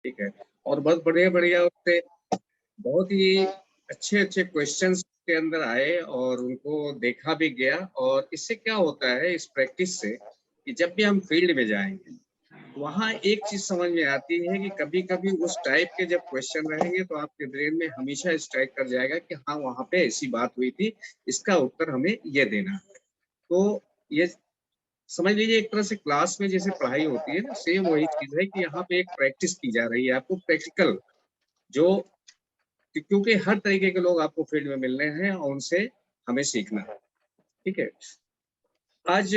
ठीक है। और बहुत बढ़िया बढ़िया उससे बहुत ही अच्छे अच्छे क्वेश्चंस के अंदर आए और उनको देखा भी गया। और इससे क्या होता है इस प्रैक्टिस से कि जब भी हम फील्ड में जाएंगे वहाँ एक चीज समझ में आती है कि कभी कभी उस टाइप के जब क्वेश्चन रहेंगे तो आपके ब्रेन में हमेशा स्ट्राइक कर जाएगा कि हाँ वहाँ पे ऐसी बात हुई थी, इसका उत्तर हमें ये देना है। तो ये समझ लीजिए एक तरह से क्लास में जैसे पढ़ाई होती है ना, सेम वही चीज है कि यहाँ पे एक प्रैक्टिस की जा रही है आपको प्रैक्टिकल, जो क्योंकि हर तरीके के लोग आपको फील्ड में मिल रहे हैं और उनसे हमें सीखना है। ठीक है। आज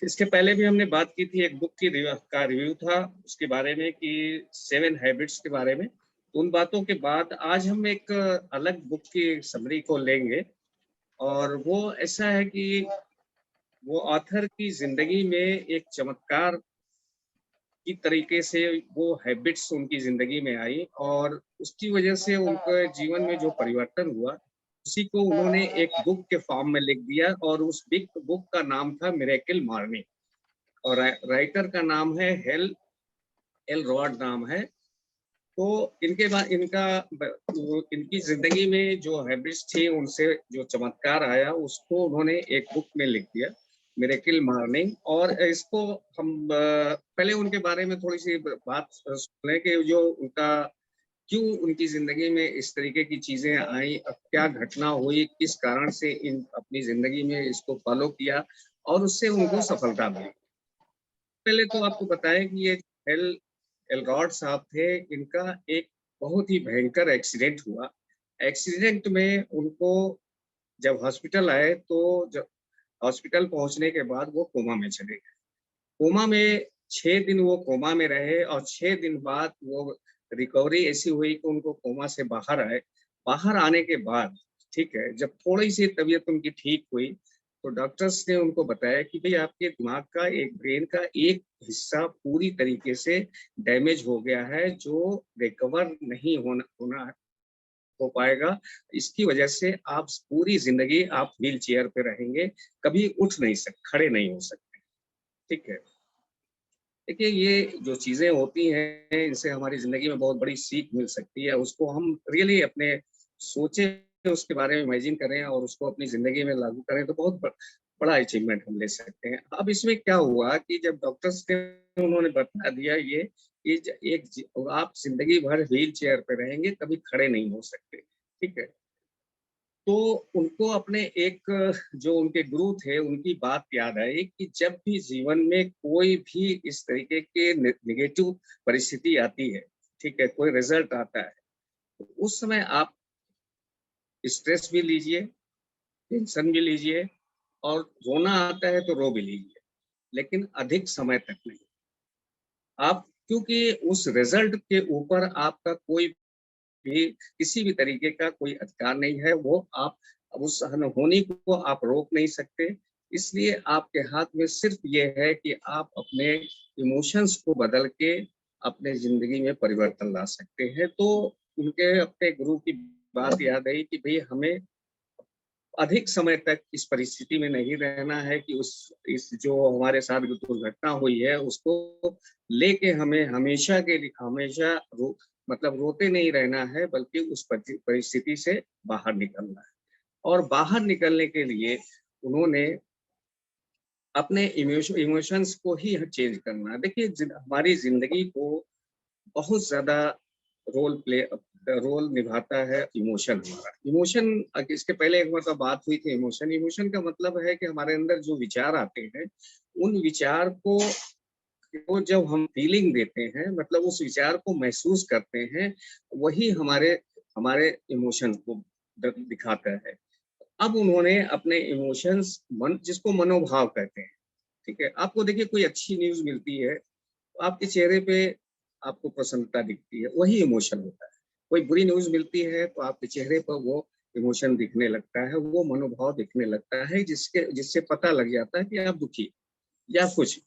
इसके पहले भी हमने बात की थी, एक बुक की का रिव्यू था उसके बारे में कि 7 हैबिट्स के बारे में। तो उन बातों के बाद आज हम एक अलग बुक की समरी को लेंगे। और वो ऐसा है कि वो ऑथर की जिंदगी में एक चमत्कार की तरीके से वो हैबिट्स उनकी जिंदगी में आई और उसकी वजह से उनके जीवन में जो परिवर्तन हुआ उसी को उन्होंने एक बुक के फॉर्म में लिख दिया। और उस बुक का नाम था मिरेकल मॉर्निंग। और राइटर का नाम है हेल एल रॉड नाम है। तो इनके बाद इनकी जिंदगी में जो हैबिट्स थी उनसे जो चमत्कार आया उसको उन्होंने एक बुक में लिख दिया, मिरेकल मॉर्निंग। और इसको हम पहले उनके बारे में थोड़ी सी बात सुन लें कि जो उनका क्यों उनकी जिंदगी में इस तरीके की चीजें आई, अब क्या घटना हुई, किस कारण से इन अपनी जिंदगी में इसको फॉलो किया और उससे उनको सफलता मिली। पहले तो आपको बताएं कि ये एल एलरॉड साहब थे, इनका एक बहुत ही भयंकर एक्सीडेंट हुआ। एक्सीडेंट में उनको जब हॉस्पिटल आए तो जब हॉस्पिटल पहुंचने के बाद वो कोमा में चले गए। कोमा में 6 दिन वो कोमा में रहे और 6 दिन बाद वो रिकवरी ऐसी हुई कि उनको कोमा से बाहर आए। बाहर आने के बाद ठीक है, जब थोड़ी सी तबीयत उनकी ठीक हुई तो डॉक्टर्स ने उनको बताया कि भाई आपके दिमाग का एक ब्रेन का एक हिस्सा पूरी तरीके से डैमेज हो गया है जो रिकवर नहीं होना हो पाएगा। इसकी वजह से आप पूरी जिंदगी आप व्हील चेयर पे रहेंगे, कभी उठ नहीं सकते, खड़े नहीं हो सकते। ठीक है। देखिए ये जो चीजें होती हैं इनसे हमारी जिंदगी में बहुत बड़ी सीख मिल सकती है। उसको हम रियली अपने सोचे उसके बारे में इमेजिन करें और उसको अपनी जिंदगी में लागू करें तो बहुत बड़ा अचीवमेंट हम ले सकते हैं। अब इसमें क्या हुआ कि जब डॉक्टर्स ने उन्होंने बता दिया ये आप जिंदगी भर व्हील चेयर पे रहेंगे, कभी खड़े नहीं हो सकते। ठीक है। तो उनको अपने एक जो उनके गुरु थे उनकी बात याद आई कि जब भी जीवन में कोई भी इस तरीके के नेगेटिव परिस्थिति आती है, ठीक है, कोई रिजल्ट आता है, तो उस समय आप स्ट्रेस भी लीजिए, टेंशन भी लीजिए और रोना आता है तो रो भी लीजिए, लेकिन अधिक समय तक नहीं। आप क्योंकि उस रिजल्ट के ऊपर आपका कोई भी किसी भी तरीके का कोई अधिकार नहीं है, वो आप उस अनहोनी को आप रोक नहीं सकते। इसलिए आपके हाथ में सिर्फ ये है कि आप अपने इमोशंस को बदल के अपने जिंदगी में परिवर्तन ला सकते हैं। तो उनके अपने गुरु की बात याद आई कि भाई हमें अधिक समय तक इस परिस्थिति में नहीं रहना है कि उस इस जो हमारे साथ जो दुर्घटना हुई है उसको लेके हमें हमेशा के लिए हमेशा मतलब रोते नहीं रहना है, बल्कि उस परिस्थिति से बाहर निकलना है। और बाहर निकलने के लिए उन्होंने अपने इमोशंस को ही चेंज करना है। देखिए हमारी जिंदगी को बहुत ज्यादा प्ले रोल निभाता है इमोशन। हमारा इमोशन, इसके पहले एक मतलब बात हुई थी, इमोशन इमोशन का मतलब है कि हमारे अंदर जो विचार आते हैं उन विचार को जब हम फीलिंग देते हैं, मतलब उस विचार को महसूस करते हैं, वही हमारे हमारे इमोशन को दिखाता है। अब उन्होंने अपने इमोशंस जिसको मनोभाव कहते हैं, ठीक है, आपको देखिए कोई अच्छी न्यूज मिलती है तो आपके चेहरे पे आपको प्रसन्नता दिखती है, वही इमोशन होता है। कोई बुरी न्यूज मिलती है तो आपके चेहरे पर वो इमोशन दिखने लगता है, वो मनोभाव दिखने लगता है, जिससे पता लग जाता है कि आप दुखी या कुछ।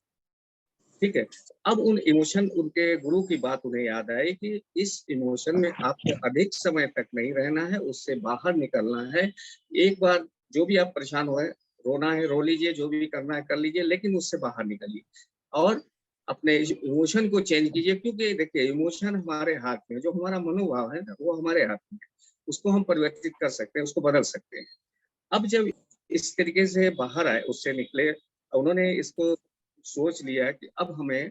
ठीक है। अब उन इमोशन उनके गुरु की बात उन्हें याद आई कि इस इमोशन में आपको अधिक समय तक नहीं रहना है, उससे बाहर निकलना है। एक बार जो भी आप परेशान हो, रोना है रो लीजिए, जो भी करना है कर लीजिए, लेकिन उससे बाहर निकलिए। और अपने इमोशन को चेंज कीजिए, क्योंकि देखिए इमोशन हमारे हाथ में है, जो हमारा मनोभाव है ना वो हमारे हाथ में है, उसको हम परिवर्तित कर सकते हैं, उसको बदल सकते हैं। अब जब इस तरीके से बाहर आए, उससे निकले, उन्होंने इसको सोच लिया कि अब हमें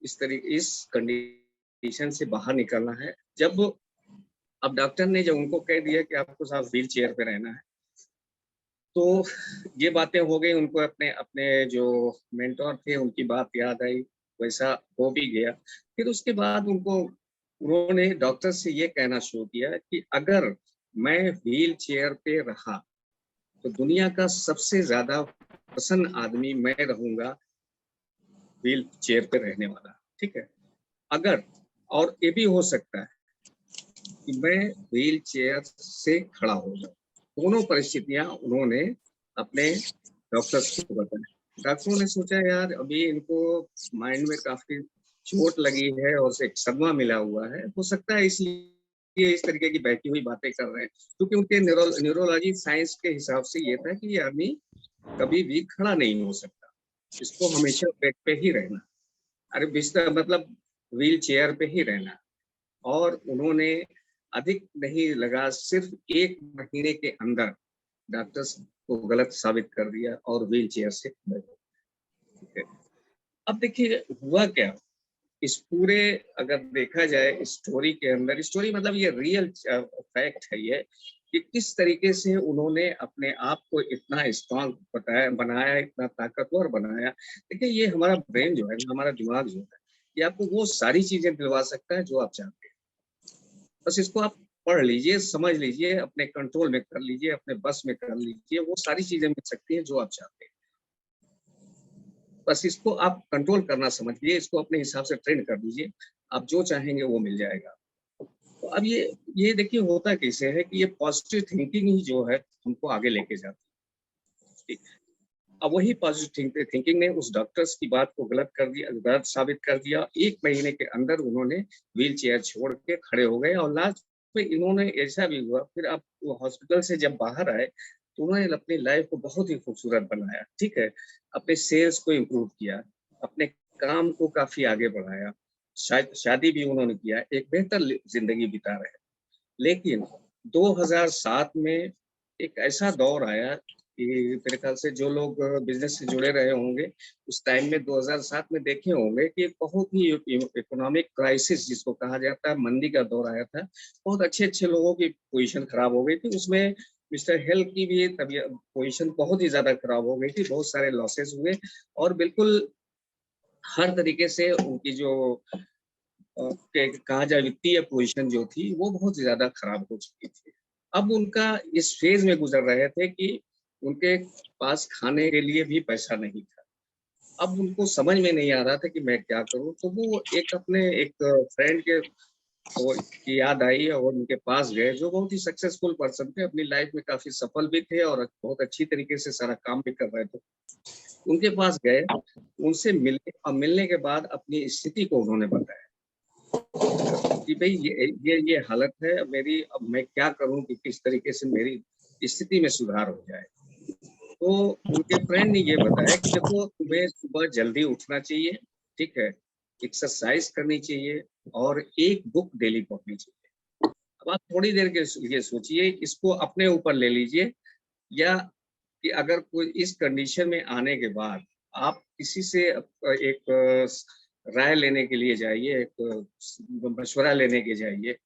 इस कंडीशन से बाहर निकलना है। जब अब डॉक्टर ने जब उनको कह दिया कि आपको साहब व्हील चेयर पे रहना है, तो ये बातें हो गई, उनको अपने अपने जो मेंटोर थे उनकी बात याद आई, वैसा हो भी गया। फिर उसके बाद उन्होंने डॉक्टर से ये कहना शुरू किया कि अगर मैं व्हील चेयर पे रहा तो दुनिया का सबसे ज्यादा प्रसन्न आदमी मैं रहूंगा, व्हील चेयर पे रहने वाला, ठीक है। अगर, और ये भी हो सकता है कि मैं व्हील चेयर से खड़ा हो जाऊं, दोनों परिस्थितियां उन्होंने अपने डॉक्टर्स को बताई। डॉक्टरों ने सोचा यार अभी इनको माइंड में काफी चोट लगी है और एक सदमा मिला हुआ है, हो सकता है इसलिए इस तरीके की बहकी हुई बातें कर रहे हैं, क्योंकि उनके न्यूरोलॉजी साइंस के हिसाब से ये था कि ये आदमी कभी भी खड़ा नहीं हो सकता, इसको हमेशा बेड पे ही रहना, अरे बिस्तर मतलब व्हील चेयर पे ही रहना। और उन्होंने अधिक नहीं लगा, सिर्फ 1 महीने के अंदर डॉक्टर्स को गलत साबित कर दिया और व्हील चेयर से बैठे। अब देखिए हुआ क्या, इस पूरे, अगर देखा जाए स्टोरी के अंदर, स्टोरी मतलब ये रियल फैक्ट है ये, कि किस तरीके से उन्होंने अपने आप को इतना स्ट्रांग बताया, बनाया, इतना ताकतवर बनाया। देखिए ये हमारा ब्रेन जो है, हमारा दिमाग जो है, ये आपको वो सारी चीजें दिलवा सकता है जो आप चाहते हैं। बस इसको आप पढ़ लीजिए, समझ लीजिए, अपने कंट्रोल में कर लीजिए, अपने बस में कर लीजिए, वो सारी चीजें मिल सकती हैं जो आप चाहते हैं। बस इसको आप कंट्रोल करना समझिए, इसको अपने हिसाब से ट्रेन कर दीजिए, आप जो चाहेंगे वो मिल जाएगा। तो अब ये देखिए होता कैसे है कि ये पॉजिटिव थिंकिंग ही जो है हमको आगे लेके जाती है। अब वही पॉजिटिव थिंकिंग ने उस डॉक्टर्स की बात को गलत कर दिया, गलत साबित कर दिया। 1 महीने के अंदर उन्होंने व्हील चेयर छोड़ के खड़े हो गए, और लास्ट में इन्होंने, ऐसा भी हुआ फिर आप हॉस्पिटल से जब बाहर आए तो उन्होंने अपनी लाइफ को बहुत ही खूबसूरत बनाया, ठीक है। अपने सेल्स को इम्प्रूव किया, अपने काम को काफी आगे बढ़ाया, शायद शादी भी उन्होंने किया, एक बेहतर जिंदगी बिता रहे हैं। लेकिन 2007 में एक ऐसा दौर आया कि मेरे ख्याल से जो लोग बिजनेस से जुड़े रहे होंगे उस टाइम में 2007 में देखे होंगे कि एक बहुत ही इकोनॉमिक क्राइसिस जिसको कहा जाता है, मंदी का दौर आया था। बहुत अच्छे अच्छे लोगों की पोजीशन खराब हो गई थी, उसमें मिस्टर हेल की भी तबीयत, पोजीशन बहुत ही ज्यादा खराब हो गई थी, बहुत सारे लॉसेस हुए, और बिल्कुल हर तरीके से उनकी जो कहा जाए वित्तीय पोजीशन जो थी वो बहुत ज्यादा खराब हो चुकी थी। अब उनका इस फेज में गुजर रहे थे कि उनके पास खाने के लिए भी पैसा नहीं था। अब उनको समझ में नहीं आ रहा था कि मैं क्या करूं, तो वो एक अपने एक फ्रेंड के की याद आई और उनके पास गए, जो बहुत ही सक्सेसफुल पर्सन थे, अपनी लाइफ में काफी सफल भी थे और बहुत अच्छी तरीके से सारा काम भी कर रहे थे। उनके पास गए, उनसे मिले, और मिलने के बाद अपनी स्थिति को उन्होंने बताया कि भाई ये हालत है मेरी, अब मैं क्या करूं कि किस तरीके से मेरी स्थिति में सुधार हो जाए। तो उनके फ्रेंड ने ये बताया कि देखो तुम्हें सुबह जल्दी उठना चाहिए, ठीक है, एक्सरसाइज करनी चाहिए, और एक बुक डेली पढ़नी चाहिए। अब आप थोड़ी देर के लिए सोचिए, इसको अपने ऊपर ले लीजिए, या कि अगर कोई इस कंडीशन में आने के बाद आप किसी से एक राय लेने के लिए जाइए, एक मशवरा लेने के जाइए,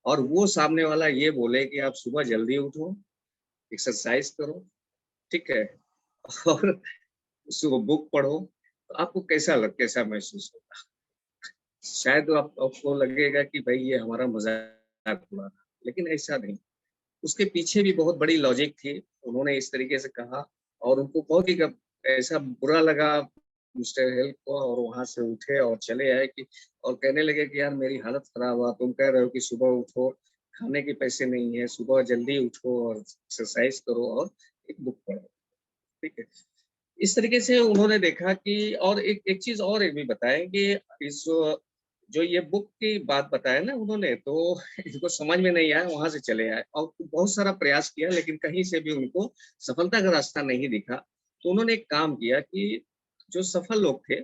और वो सामने वाला ये बोले कि आप सुबह जल्दी उठो, एक्सरसाइज करो, ठीक है, और सुबह बुक पढ़ो, तो आपको कैसा महसूस होगा? शायद आपको लगेगा कि भाई ये हमारा मजाक उड़ा रहा, लेकिन ऐसा नहीं, उसके पीछे भी बहुत बड़ी लॉजिक थी। उन्होंने इस तरीके से कहा और उनको बहुत ही ऐसा बुरा लगा मिस्टर हेल को, और वहां से उठे और चले आए कि, और कहने लगे कि यार मेरी हालत खराब हुआ, तुम कह रहे हो कि सुबह उठो, खाने के पैसे नहीं है, सुबह जल्दी उठो और एक्सरसाइज करो और एक बुक पढ़ो, ठीक है। इस तरीके से उन्होंने देखा कि, और एक एक चीज और एक भी बताएं कि इस जो ये बुक की बात बताया ना उन्होंने, तो इनको समझ में नहीं आया, वहां से चले आए और बहुत सारा प्रयास किया, लेकिन कहीं से भी उनको सफलता का रास्ता नहीं दिखा। तो उन्होंने एक काम किया कि जो सफल लोग थे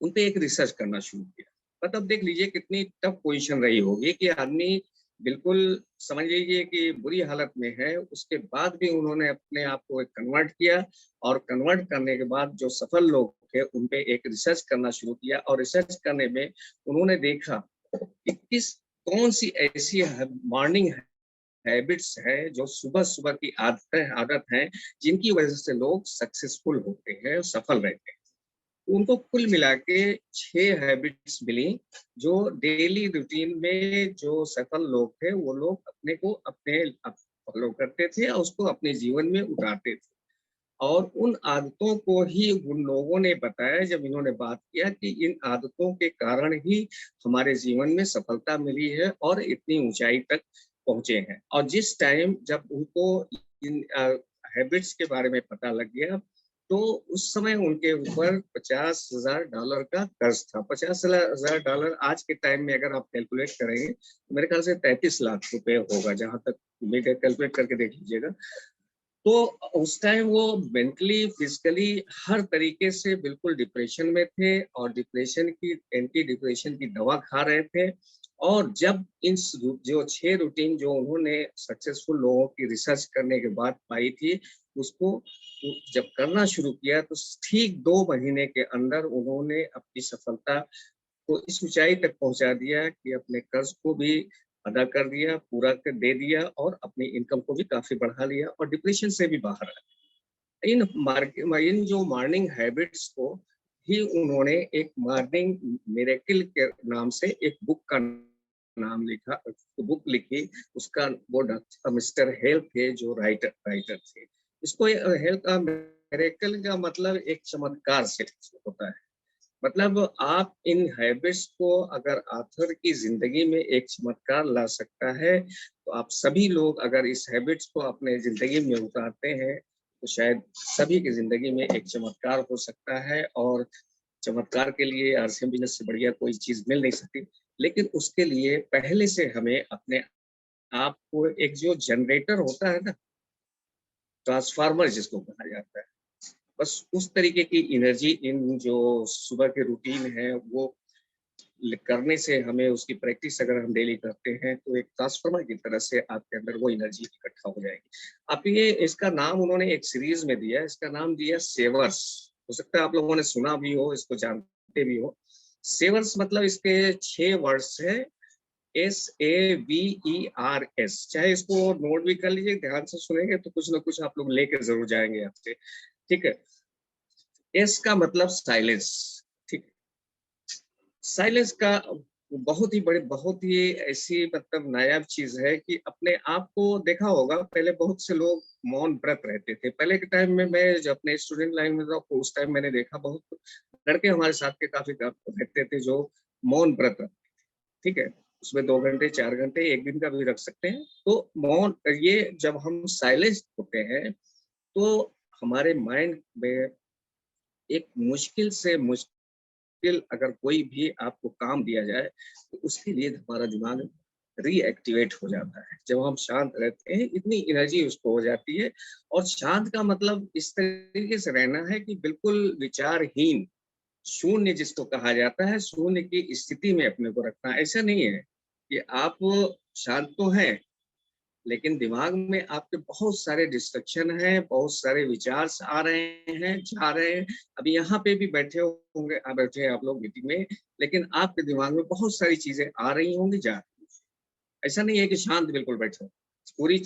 उन पे एक रिसर्च करना शुरू किया। मतलब देख लीजिए कितनी टफ पोजीशन रही होगी कि आदमी बिल्कुल समझ लीजिए कि बुरी हालत में है, उसके बाद भी उन्होंने अपने आप को कन्वर्ट किया, और कन्वर्ट करने के बाद जो सफल लोग थे उन पे एक रिसर्च करना शुरू किया, और रिसर्च करने में उन्होंने देखा कि किस कौन सी ऐसी मॉर्निंग हैबिट्स है जो सुबह सुबह की आदत है जिनकी वजह से लोग सक्सेसफुल होते हैं, सफल रहते हैं। उनको कुल मिला के 6 हैबिट्स मिली जो डेली रूटीन में जो सफल लोग थे वो लोग अपने को अपने फॉलो करते थे और उसको अपने जीवन में उतारते थे। और उन आदतों को ही उन लोगों ने बताया जब इन्होंने बात किया कि इन आदतों के कारण ही हमारे जीवन में सफलता मिली है और इतनी ऊंचाई तक पहुंचे हैं। और जिस टाइम जब उनको इन हैबिट्स के बारे में पता लग गया तो उस समय उनके ऊपर $50,000 का कर्ज था। $50,000 आज के टाइम में अगर आप कैलकुलेट करेंगे तो मेरे ख्याल से 33 लाख रुपए होगा, जहां तक कैलकुलेट करके देख लीजिएगा। तो उस टाइम वो मेंटली फिजिकली हर तरीके से बिल्कुल डिप्रेशन में थे, और डिप्रेशन की एंटी डिप्रेशन की दवा खा रहे थे। और जब इन जो 6 रूटीन जो उन्होंने सक्सेसफुल लोगों की रिसर्च करने के बाद पाई थी, उसको जब करना शुरू किया तो ठीक 2 महीने के अंदर उन्होंने अपनी सफलता को इस ऊंचाई तक पहुंचा दिया कि अपने कर्ज को भी अदा कर दिया, पूरा कर दे दिया, और अपनी इनकम को भी काफी बढ़ा लिया और डिप्रेशन से भी बाहर आया। इन जो मॉर्निंग हैबिट्स को ही उन्होंने एक मॉर्निंग मिरेकल के नाम से एक बुक का नाम लिखा, बुक लिखी। उसका वो डॉक्टर मिस्टर हेल्थ थे जो राइटर थे। इसको हेल्थ का मिरेकल का मतलब एक चमत्कार से होता है। मतलब आप इन हैबिट्स को अगर ऑथर की जिंदगी में एक चमत्कार ला सकता है, तो आप सभी लोग अगर इस हैबिट्स को अपने जिंदगी में उतारते हैं तो शायद सभी की जिंदगी में एक चमत्कार हो सकता है। और चमत्कार के लिए आरसीएम बिजनेस से बढ़िया कोई चीज मिल नहीं सकती, लेकिन उसके लिए पहले से हमें अपने आप को एक जो जनरेटर होता है ना, ट्रांसफार्मर जिसको कहा जाता है, बस उस तरीके की एनर्जी इन जो सुबह के रूटीन है वो करने से हमें उसकी प्रैक्टिस अगर हम डेली करते हैं तो एक ट्रांसफार्मर की तरह से आपके अंदर वो एनर्जी इकट्ठा हो जाएगी। आप ये इसका नाम उन्होंने एक सीरीज में दिया, इसका नाम दिया सेवर्स। हो सकता है आप लोगों ने सुना भी हो, इसको जानते भी हो। सेवर्स मतलब इसके 6 वर्ड्स है, SAVERS। चाहे इसको नोट भी कर लीजिए, ध्यान से सुनेंगे तो कुछ ना कुछ आप लोग लेके जरूर जाएंगे यहाँ से। ठीक है। एस का मतलब साइलेंस। ठीक। साइलेंस का बहुत ही ऐसी मतलब नायाब चीज है कि अपने आप को देखा होगा, पहले बहुत से लोग मौन व्रत रहते थे। पहले के टाइम में मैं जब अपने स्टूडेंट लाइन में था तो उस टाइम मैंने देखा बहुत लड़के हमारे साथ के काफी रहते थे जो मौन व्रत रखते। ठीक है। उसमें 2 घंटे 4 घंटे 1 दिन का भी रख सकते हैं। तो मौन, ये जब हम साइलेंस होते हैं तो हमारे माइंड में एक मुश्किल से मुश्किल अगर कोई भी आपको काम दिया जाए तो उसके लिए हमारा दिमाग रीएक्टिवेट हो जाता है। जब हम शांत रहते हैं इतनी एनर्जी उसको हो जाती है। और शांत का मतलब इस तरीके से रहना है कि बिल्कुल विचारहीन, शून्य जिसको कहा जाता है, शून्य की स्थिति में अपने को रखना। ऐसा नहीं है कि आप शांत तो हैं लेकिन दिमाग में आपके बहुत सारे डिस्ट्रक्शन हैं, बहुत सारे विचार आ रहे हैं, जा रहे हैं। अभी यहाँ पे भी बैठे होंगे, बैठे हैं आप लोग मीटिंग में, लेकिन आपके दिमाग में बहुत सारी चीजें आ रही होंगी, जा रही होंगी। ऐसा नहीं है कि शांत बिल्कुल बैठे हो,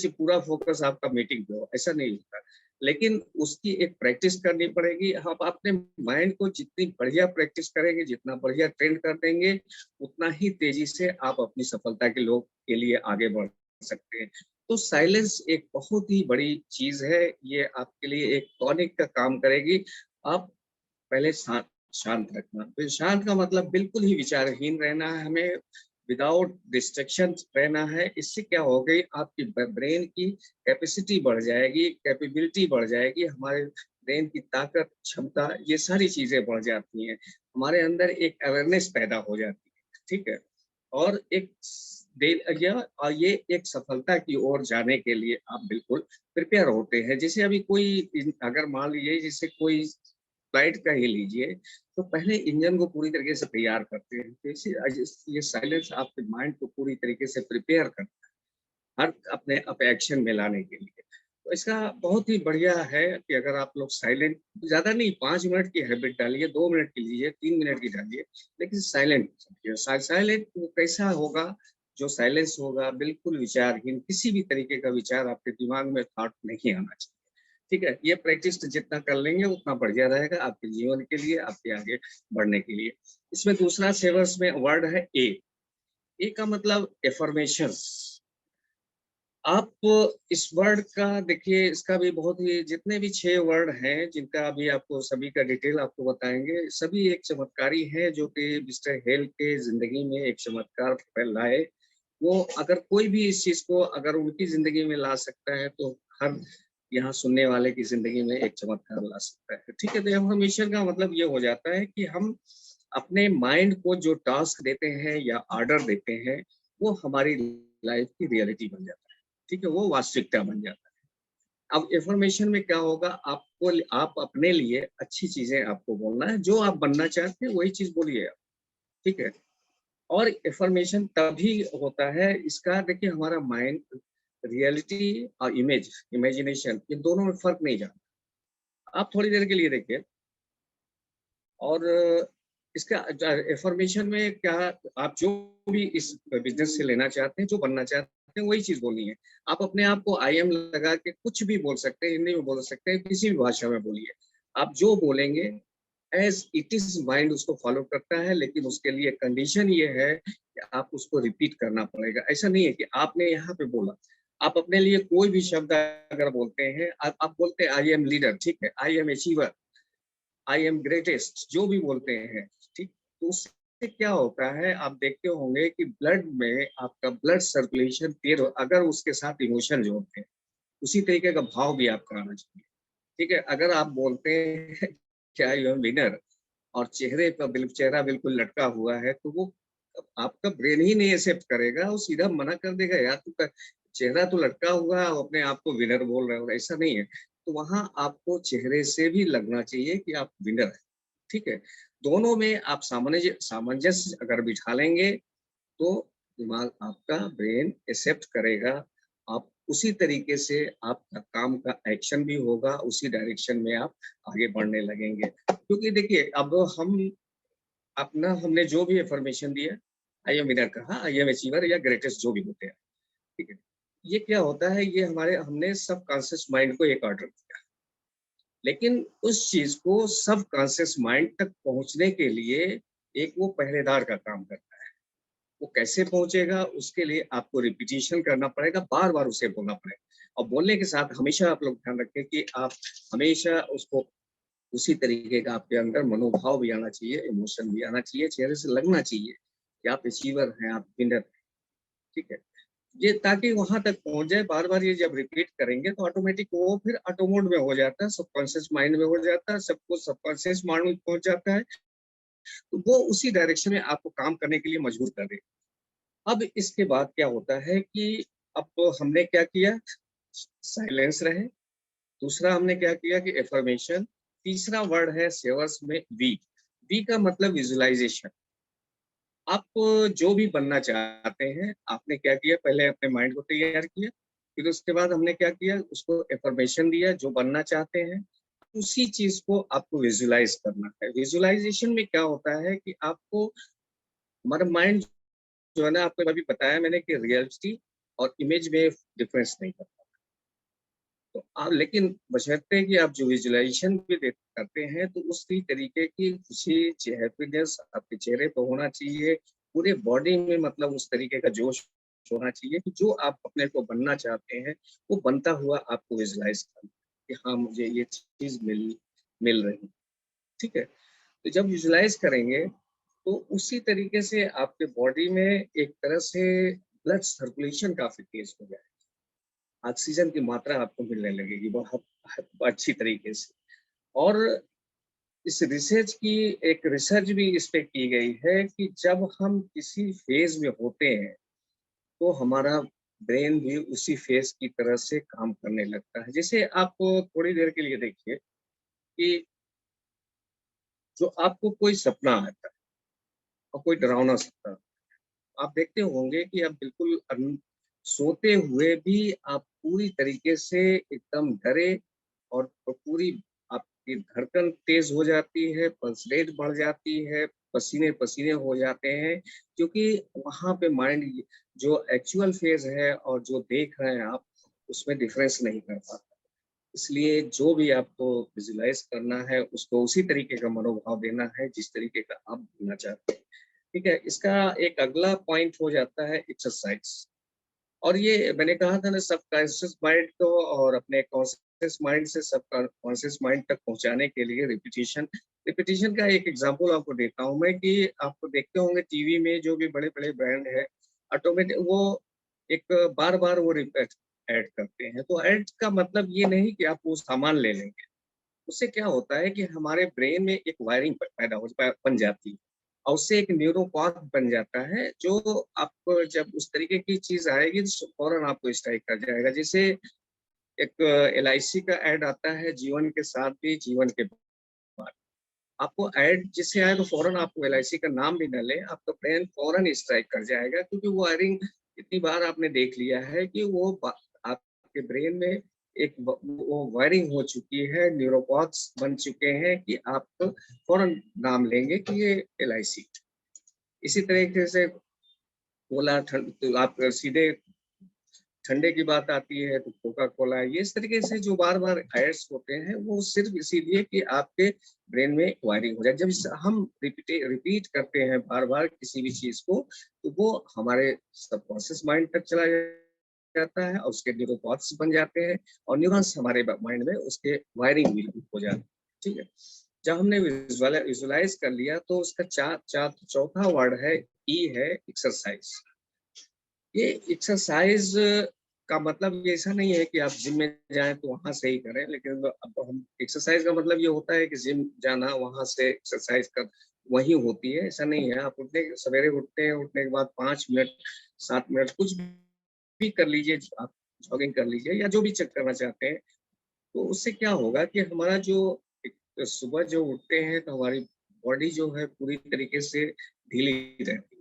पूरा फोकस आपका मीटिंग पे हो, ऐसा नहीं होता। लेकिन उसकी एक प्रैक्टिस करनी पड़ेगी। आप अपने माइंड को जितनी बढ़िया प्रैक्टिस करेंगे, जितना बढ़िया ट्रेन कर देंगे, उतना ही तेजी से आप अपनी सफलता के लोग के लिए आगे बढ़ सकते हैं। तो साइलेंस एक बहुत ही बड़ी चीज है, ये आपके लिए एक टॉनिक का काम करेगी। आप पहले शांत रखना। तो शांत का मतलब बिल्कुल ही विचारहीन रहना है हमें, विदाउट डिस्ट्रक्शन रहना है। इससे क्या हो गई, आपकी ब्रेन की कैपेसिटी बढ़ जाएगी, कैपेबिलिटी बढ़ जाएगी, हमारे ब्रेन की ताकत, क्षमता, ये सारी चीजें बढ़ जाती हैं। हमारे अंदर एक अवेयरनेस पैदा हो जाती है। ठीक है। और एक और ये एक सफलता की ओर जाने के लिए आप बिल्कुल प्रिपेयर होते हैं। जैसे अभी कोई, अगर मान लीजिए जैसे कोई फ्लाइट का ही लीजिए, तो पहले इंजन को पूरी तरीके से तैयार करते हैं। तो ये साइलेंस आपके माइंड को पूरी तरीके से प्रिपेयर करता है हर अपने अप एक्शन में लाने के लिए। तो इसका बहुत ही बढ़िया है कि अगर आप लोग साइलेंट, ज़्यादा नहीं 5 मिनट की हैबिट डालिए, 2 मिनट की लीजिए, 3 मिनट की डालिए, लेकिन साइलेंट साइलेंट वो कैसा होगा, जो साइलेंस होगा बिल्कुल विचारहीन, किसी भी तरीके का विचार आपके दिमाग में थॉट नहीं आना चाहिए। ठीक है? ये प्रैक्टिस जितना कर लेंगे उतना बढ़िया रहेगा आपके जीवन के लिए, आपके आगे बढ़ने के लिए। इसमें दूसरा सेवर्स में वर्ड है ए। ए का मतलब अफर्मेशंस। आप इस वर्ड का देखिए, इसका भी बहुत ही, जितने भी 6 वर्ड हैं जिनका अभी आपको सभी का डिटेल आपको बताएंगे, सभी एक चमत्कारी है जो कि मिस्टर हेल के जिंदगी में एक चमत्कार लाए। वो अगर कोई भी इस चीज को अगर उनकी जिंदगी में ला सकता है, तो हर यहाँ सुनने वाले की जिंदगी में एक चमत्कार ला सकता है। ठीक है? तो इन्फॉर्मेशन का मतलब ये हो जाता है कि हम अपने माइंड को जो टास्क देते हैं या ऑर्डर देते हैं, वो हमारी लाइफ की रियलिटी बन जाता है। ठीक है? वो वास्तविकता बन जाता है। अब इन्फॉर्मेशन में क्या होगा, आपको आप अपने लिए अच्छी चीजें आपको बोलना है, जो आप बनना चाहते हैं वही चीज बोलिए आप। ठीक है? और इन्फॉर्मेशन तभी होता है, इसका देखिए हमारा माइंड रियलिटी और इमेजिनेशन, ये दोनों में फर्क नहीं जानता। आप थोड़ी देर के लिए देखिए, और इसका इन्फॉर्मेशन में क्या, आप जो भी इस बिजनेस से लेना चाहते हैं, जो बनना चाहते हैं, वही चीज बोलनी है। आप अपने आप को आई एम लगा के कुछ भी बोल सकते हैं, हिंदी में बोल सकते हैं, किसी भी भाषा में बोलिए। आप जो बोलेंगे एज इट इज माइंड उसको फॉलो करता है, लेकिन उसके लिए कंडीशन ये है कि आप उसको रिपीट करना पड़ेगा। ऐसा नहीं है कि आपने यहाँ पे बोला, आप अपने लिए कोई भी शब्द अगर बोलते हैं, आप बोलते हैं आई एम लीडर, ठीक है, I am achiever, I am greatest, जो भी बोलते हैं, ठीक, तो उससे क्या होता है, आप देखते होंगे कि ब्लड में आपका ब्लड सर्कुलेशन तेज, अगर उसके साथ इमोशन जोड़ते हैं, उसी तरीके का भाव भी आपका आना चाहिए। ठीक है? अगर आप बोलते हैं क्या यू एम विनर, और चेहरे पर चेहरा बिल्कुल लटका हुआ है, तो वो आपका ब्रेन ही नहीं एक्सेप्ट करेगा, वो सीधा मना कर देगा, यार तू चेहरा तो लटका हुआ है, अपने आप को विनर बोल रहे हो, ऐसा नहीं है। तो वहां आपको चेहरे से भी लगना चाहिए कि आप विनर है। ठीक है? दोनों में आप सामंजस्य अगर बिठा लेंगे, तो दिमाग आपका ब्रेन एक्सेप्ट करेगा। आप उसी तरीके से आपका काम का एक्शन भी होगा, उसी डायरेक्शन में आप आगे बढ़ने लगेंगे। क्योंकि देखिए, अब हम अपना हमने जो भी इन्फॉर्मेशन दिया, आई एम विनर कहा, आई एम अचीवर या ग्रेटेस्ट, जो भी होते हैं, ठीक है, ये क्या होता है, ये हमारे हमने सब कॉन्शियस माइंड को एक ऑर्डर दिया, लेकिन उस चीज को सब कॉन्शियस माइंड तक पहुंचने के लिए एक वो पहरेदार का काम करता है। वो कैसे पहुंचेगा, उसके लिए आपको रिपीटिशन करना पड़ेगा, बार बार उसे बोलना पड़ेगा। और बोलने के साथ हमेशा आप लोग ध्यान रखें कि आप हमेशा उसको उसी तरीके का आपके अंदर मनोभाव भी आना चाहिए, इमोशन भी आना चाहिए, चेहरे से लगना चाहिए कि आप अचीवर हैं, आप विनर हैं। ठीक है? ये ताकि वहां तक पहुंच जाए, बार बार ये जब रिपीट करेंगे तो ऑटोमेटिक वो फिर ऑटो मोड में हो जाता है, सबकॉन्शियस माइंड में हो जाता है, सब कुछ सबकॉन्शियस माइंड में पहुंच जाता है, तो वो उसी डायरेक्शन में आपको काम करने के लिए मजबूर कर देगा। अब इसके बाद क्या होता है कि अब तो हमने क्या किया, साइलेंस रहे, दूसरा हमने क्या किया कि एफर्मेशन, तीसरा वर्ड है सेवर्स में वी। वी का मतलब विजुअलाइजेशन। आप जो भी बनना चाहते हैं, आपने क्या किया, पहले अपने माइंड को तैयार किया, फिर उसके बाद हमने क्या किया, उसको एफर्मेशन दिया, जो बनना चाहते हैं उसी चीज को आपको विजुअलाइज करना है। विजुअलाइजेशन में क्या होता है कि आपको, हमारा माइंड जो है ना, आपको अभी बताया मैंने कि रियलिटी और इमेज में डिफरेंस नहीं करता। तो आप लेकिन बशर्ते कि आप जो विजुअलाइजेशन भी करते हैं, तो उसी तरीके की खुशी, हैप्पीनेस आपके चेहरे पर होना चाहिए, पूरे बॉडी में, मतलब उस तरीके का जोश होना चाहिए कि जो आप अपने को बनना चाहते हैं, वो बनता हुआ आपको विजुअलाइज करना कि हाँ, मुझे ये चीज मिल रही। ठीक है? तो जब विजुअलाइज करेंगे, तो उसी तरीके से आपके बॉडी में एक तरह से ब्लड सर्कुलेशन काफी तेज हो जाए, ऑक्सीजन की मात्रा आपको मिलने लगेगी बहुत अच्छी तरीके से। और इस रिसर्च की, एक रिसर्च भी इस पे की गई है कि जब हम किसी फेज में होते हैं, तो हमारा ब्रेन भी उसी फेज की तरह से काम करने लगता है। जैसे आप थोड़ी देर के लिए देखिए कि जो आपको कोई सपना आता है और कोई डरावना सपना, आप देखते होंगे कि आप बिल्कुल सोते हुए भी आप पूरी तरीके से एकदम डरे और पूरी आपकी धड़कन तेज हो जाती है, पल्स रेट बढ़ जाती है, पसीने पसीने हो जाते हैं, क्योंकि वहां पे माइंड जो एक्चुअल फेज है और जो देख रहे हैं आप, उसमें डिफरेंस नहीं कर पाता। इसलिए जो भी आपको विजुलाइज करना है, उसको उसी तरीके का मनोभाव देना है जिस तरीके का आप बनना चाहते हैं। ठीक है, इसका एक अगला पॉइंट हो जाता है एक्सरसाइज। और ये मैंने कहा था ना, सब कॉन्शियस माइंड को और अपने कॉन्शियस माइंड से सब कॉन्शियस माइंड तक पहुंचाने के लिए रिपीटिशन। रिपीटिशन का एक एग्जांपल आपको देता हूं मैं, कि आपको देखते होंगे टीवी में जो भी बड़े बड़े ब्रांड है, ऑटोमेटिक वो एक बार बार वो रिपीट ऐड करते हैं। तो ऐड का मतलब ये नहीं कि आप वो सामान ले लेंगे। उससे क्या होता है कि हमारे ब्रेन में एक वायरिंग पैदा हो बन जाती है, और उससे एक न्यूरोपाथ बन जाता है, जो आप जब उस तरीके की चीज आएगी तो फौरन आपको स्ट्राइक कर जाएगा। जैसे एक LIC का ऐड आता है, जीवन के साथ भी जीवन के बाद, आपको ऐड जिससे आए तो फौरन आपको LIC का नाम भी न ले, आपका ब्रेन फौरन स्ट्राइक कर जाएगा, क्योंकि वो वायरिंग इतनी बार आपने देख लिया है कि वो आपके ब्रेन में एक वो वायरिंग हो चुकी है, न्यूरोपॉथ्स बन चुके हैं कि आप फौरन नाम लेंगे कि ये LIC। इसी तरीके से कोला ठंड तो आप सीधे ठंडे की बात आती है तो कोका कोला, ये इस तरीके से जो बार बार एड्स होते हैं वो सिर्फ इसीलिए कि आपके ब्रेन में वायरिंग हो जाए। जब हम रिपीट करते हैं बार बार किसी भी चीज को, तो वो हमारे सबकॉन्शियस माइंड तक चला जाता है और उसके न्यूरोपॉथ्स बन जाते हैं, और न्यूरॉन्स हमारे माइंड में उसके वायरिंग भी हो जाती है। ठीक है, जब हमने विजुलाइज कर लिया तो उसका चौथा वर्ड है, ई है एक्सरसाइज। ये एक्सरसाइज का मतलब ये ऐसा नहीं है कि आप जिम में जाएं तो वहां से ही करें, लेकिन अब हम एक्सरसाइज का मतलब ये होता है कि जिम जाना, वहां से एक्सरसाइज कर वही होती है, ऐसा नहीं है। आप उठने सवेरे उठते हैं, उठने के बाद 5 मिनट 7 मिनट कुछ भी कर लीजिए, आप जॉगिंग कर लीजिए या जो भी चेक करना चाहते हैं। तो उससे क्या होगा कि हमारा जो सुबह जो उठते हैं तो हमारी बॉडी जो है पूरी तरीके से ढीली रहती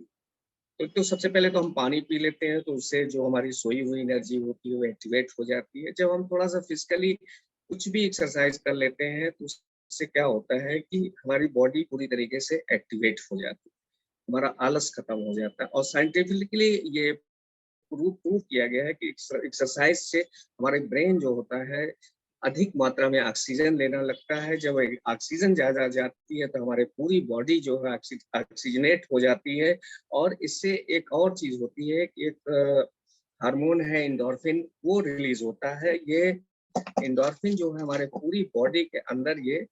है। तो सबसे पहले तो हम पानी पी लेते हैं, तो उससे जो हमारी सोई हुई एनर्जी होती है वो एक्टिवेट हो जाती है। जब हम थोड़ा सा फिजिकली कुछ भी एक्सरसाइज कर लेते हैं तो उससे क्या होता है कि हमारी बॉडी पूरी तरीके से एक्टिवेट हो जाती है, हमारा आलस खत्म हो जाता है। और साइंटिफिकली ये प्रूव किया गया है कि एक्सरसाइज से हमारे ब्रेन जो होता है अधिक मात्रा में ऑक्सीजन लेना लगता है। जब ऑक्सीजन ज्यादा जाती है तो हमारे पूरी बॉडी जो है ऑक्सीजनेट हो जाती है। और इससे एक और चीज होती है कि एक हार्मोन है एंडोर्फिन, वो रिलीज होता है। ये एंडोर्फिन जो है हमारे पूरी बॉडी के अंदर ये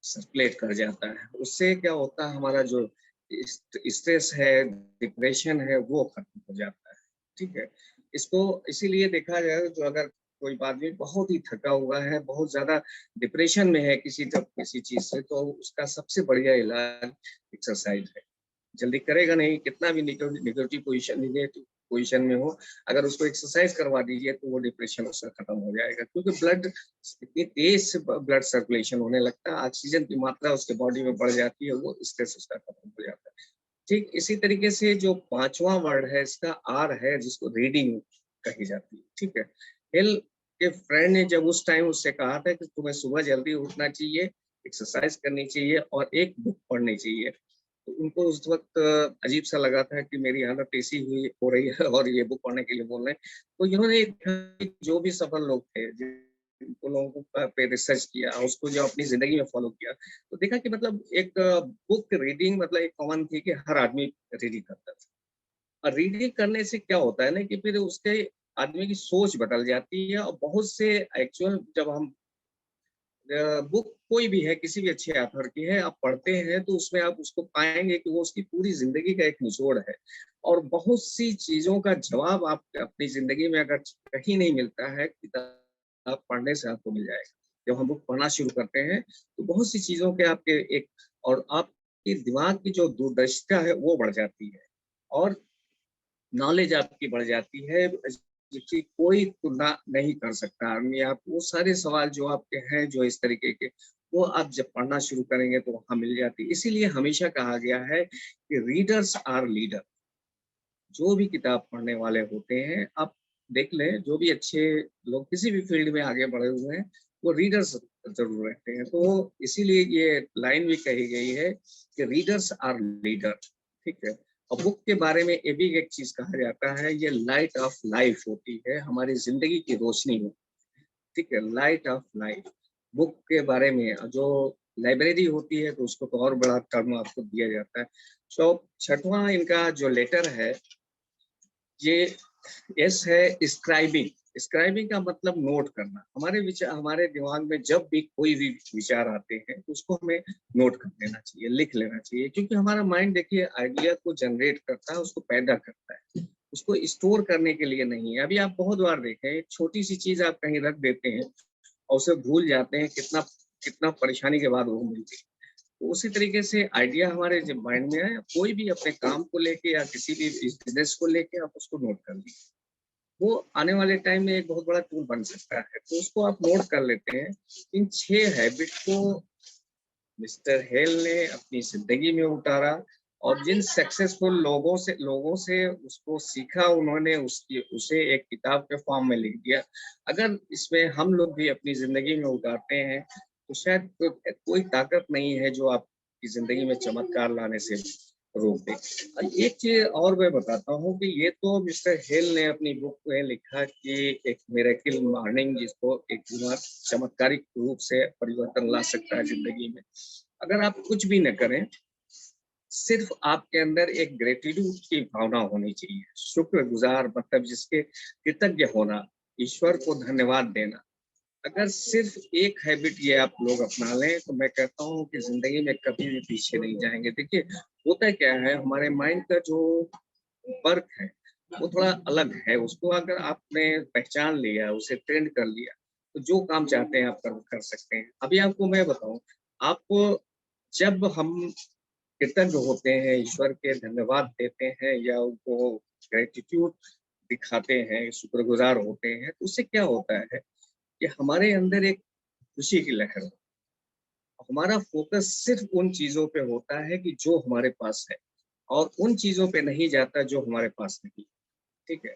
सर्कुलेट कर जाता है। उससे क्या होता है, हमारा जो स्ट्रेस है, डिप्रेशन है, वो खत्म हो जाता है। ठीक है, इसको इसीलिए देखा जाए जो अगर कोई आदमी बहुत ही थका हुआ है, बहुत ज्यादा डिप्रेशन में है किसी चीज से, तो उसका सबसे बढ़िया इलाज एक्सरसाइज है। जल्दी करेगा नहीं, कितना भी निगेटिव पोजीशन में हो, अगर उसको एक्सरसाइज करवा दीजिए तो वो डिप्रेशन उसका खत्म हो जाएगा, क्योंकि ब्लड इतनी तेज से ब्लड सर्कुलेशन होने लगता है, ऑक्सीजन की मात्रा उसके बॉडी में बढ़ जाती है, वो स्ट्रेस उसका खत्म हो जाता है। ठीक इसी तरीके से जो पांचवा वर्ड है इसका आर है, जिसको रीडिंग कही जाती है। ठीक है, हिल के फ्रेंड ने जब उस टाइम उससे कहा था कि तुम्हें सुबह जल्दी उठना चाहिए, एक्सरसाइज करनी चाहिए और एक बुक पढ़नी चाहिए, तो उनको उस वक्त अजीब सा लगा था कि मेरी हालत ऐसी हुई हो रही है और ये बुक पढ़ने के लिए बोल रहे हैं। तो इन्होंने जो भी सफल लोग थे, जिनको लोगों पे रिसर्च किया, उसको जो अपनी जिंदगी में फॉलो किया, तो देखा कि मतलब एक बुक रीडिंग मतलब एक कॉमन थी कि हर आदमी रीडिंग करता था। और रीडिंग करने से क्या होता है ना कि फिर उसके आदमी की सोच बदल जाती है। और बहुत से एक्चुअल जब हम बुक कोई भी है, किसी भी अच्छे ऑथर की है, आप पढ़ते हैं तो उसमें आप उसको पाएंगे कि वो उसकी पूरी जिंदगी का एक निचोड़ है। और बहुत सी चीजों का जवाब आप अपनी जिंदगी में अगर कहीं नहीं मिलता है, किताब पढ़ने से आपको मिल जाएगा। जब हम बुक पढ़ना शुरू करते हैं तो बहुत सी चीजों के आपके एक और आपके दिमाग की जो दूरदर्शिता है वो बढ़ जाती है, और नॉलेज आपकी बढ़ जाती है, जिसकी कोई तुलना नहीं कर सकता आदमी। आप वो सारे सवाल जो आपके हैं, जो इस तरीके के वो आप जब पढ़ना शुरू करेंगे तो वहाँ मिल जाती है। इसीलिए हमेशा कहा गया है कि रीडर्स आर लीडर। जो भी किताब पढ़ने वाले होते हैं, आप देख लें, जो भी अच्छे लोग किसी भी फील्ड में आगे बढ़े हुए हैं, वो रीडर्स ज़रूर रहते हैं। तो इसीलिए ये लाइन भी कही गई है कि रीडर्स आर लीडर, ठीक है? और बुक के बारे में ये भी एक चीज़ कहा जाता है, ये लाइट ऑफ लाइफ होती है, हमारी ज़िंदगी की रोशनी हो, ठीक है? Light of life. बुक के बारे में जो लाइब्रेरी होती है, तो उसको तो और बड़ा टर्म आपको दिया जाता है। सो 6वां इनका जो लेटर है, ये एस है स्क्राइबिंग। स्क्राइबिंग का मतलब नोट करना। हमारे विचार, हमारे दिमाग में जब भी कोई भी विचार आते हैं तो उसको हमें नोट कर लेना चाहिए, लिख लेना चाहिए, क्योंकि हमारा माइंड देखिए आइडिया को जनरेट करता है, उसको पैदा करता है, उसको स्टोर करने के लिए नहीं है। अभी आप बहुत बार देखें, एक छोटी सी चीज आप कहीं रख देते हैं और उसे भूल जाते हैं, कितना कितना परेशानी के बाद वो मिलती है। तो उसी तरीके से आइडिया हमारे जब माइंड में है, कोई भी अपने काम को लेके या किसी भी बिजनेस को लेके आप उसको नोट कर लीजिए, वो आने वाले टाइम में एक बहुत बड़ा टूल बन सकता है। तो उसको आप नोट कर लेते हैं। इन 6 हैबिट को मिस्टर हेल ने अपनी जिंदगी में उतारा, और जिन सक्सेसफुल लोगों से उसको सीखा उन्होंने, उसकी उसे एक किताब के फॉर्म में लिख दिया। अगर इसमें हम लोग भी अपनी जिंदगी में उतारते हैं तो शायद कोई ताकत नहीं है जो आपकी जिंदगी में चमत्कार लाने से रोक दे। एक चीज और मैं बताता हूँ कि ये तो मिस्टर हेल ने अपनी बुक में लिखा कि एक मिरेकल मॉर्निंग, जिसको एक चमत्कारिक रूप से परिवर्तन ला सकता है जिंदगी में। अगर आप कुछ भी न करें, सिर्फ आपके अंदर एक ग्रेटिट्यूड की भावना होनी चाहिए। शुक्रगुजार मतलब जिसके कृतज्ञ होना, ईश्वर को धन्यवाद देना। अगर सिर्फ एक हैबिट ये आप लोग अपना लें तो मैं कहता हूँ कि जिंदगी में कभी भी पीछे नहीं जाएंगे। देखिए, होता क्या है, हमारे माइंड का जो वर्क है वो थोड़ा अलग है। उसको अगर आपने पहचान लिया, उसे ट्रेंड कर लिया, तो जो काम चाहते हैं आप कर सकते हैं। अभी आपको मैं बताऊं, आपको जब हम कृतज्ञ होते हैं, ईश्वर के धन्यवाद देते हैं या उनको ग्रेटिट्यूड दिखाते हैं, शुक्रगुजार होते हैं, तो उससे क्या होता है कि हमारे अंदर एक खुशी की लहर, हमारा फोकस सिर्फ उन चीजों पे होता है कि जो हमारे पास है, और उन चीजों पे नहीं जाता जो हमारे पास नहीं, ठीक है?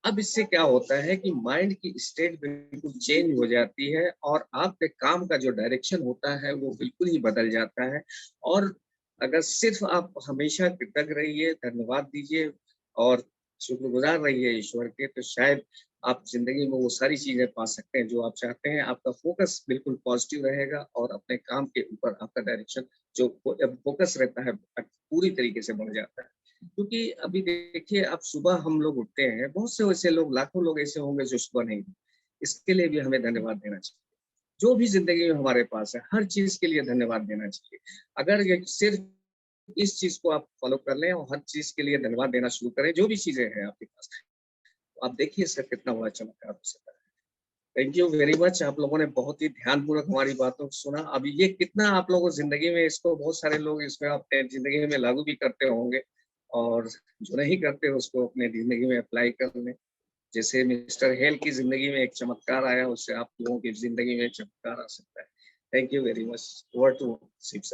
अब इससे क्या होता है कि माइंड की स्टेट बिल्कुल चेंज हो जाती है, और आपके काम का जो डायरेक्शन होता है वो बिल्कुल ही बदल जाता है। और अगर सिर्फ आप हमेशा कृतज्ञ रहिए, धन्यवाद दीजिए और शुक्रगुजार रहिए ईश्वर के, तो शायद आप जिंदगी में वो सारी चीजें पा सकते हैं जो आप चाहते हैं। आपका फोकस बिल्कुल पॉजिटिव रहेगा और अपने काम के ऊपर आपका डायरेक्शन जो फोकस रहता है पूरी तरीके से बढ़ जाता है। क्योंकि अभी देखिए, अब सुबह हम लोग उठते हैं, बहुत से वैसे लोग, लाखों लोग ऐसे होंगे जो सुबह नहीं उठते। इसके लिए भी हमें धन्यवाद देना चाहिए। जो भी जिंदगी में हमारे पास है, हर चीज के लिए धन्यवाद देना चाहिए। अगर ये सिर्फ इस चीज को आप फॉलो कर लें और हर चीज के लिए धन्यवाद देना शुरू करें, जो भी चीजें हैं आपके पास, तो आप देखिए इसका कितना बड़ा चमत्कार हो सकता है। Thank you very much. आप लोगों ने बहुत ही ध्यानपूर्वक हमारी बातों को सुना। अब ये कितना आप लोगों जिंदगी में, इसको बहुत सारे लोग इसमें अपने जिंदगी में लागू भी करते होंगे, और जो नहीं करते उसको अपने जिंदगी में अप्लाई कर लें। जैसे मिस्टर हेल की जिंदगी में एक चमत्कार आया, उससे आप लोगों की जिंदगी में एक चमत्कार आ सकता है। Thank you very much. Over to Shiv sir.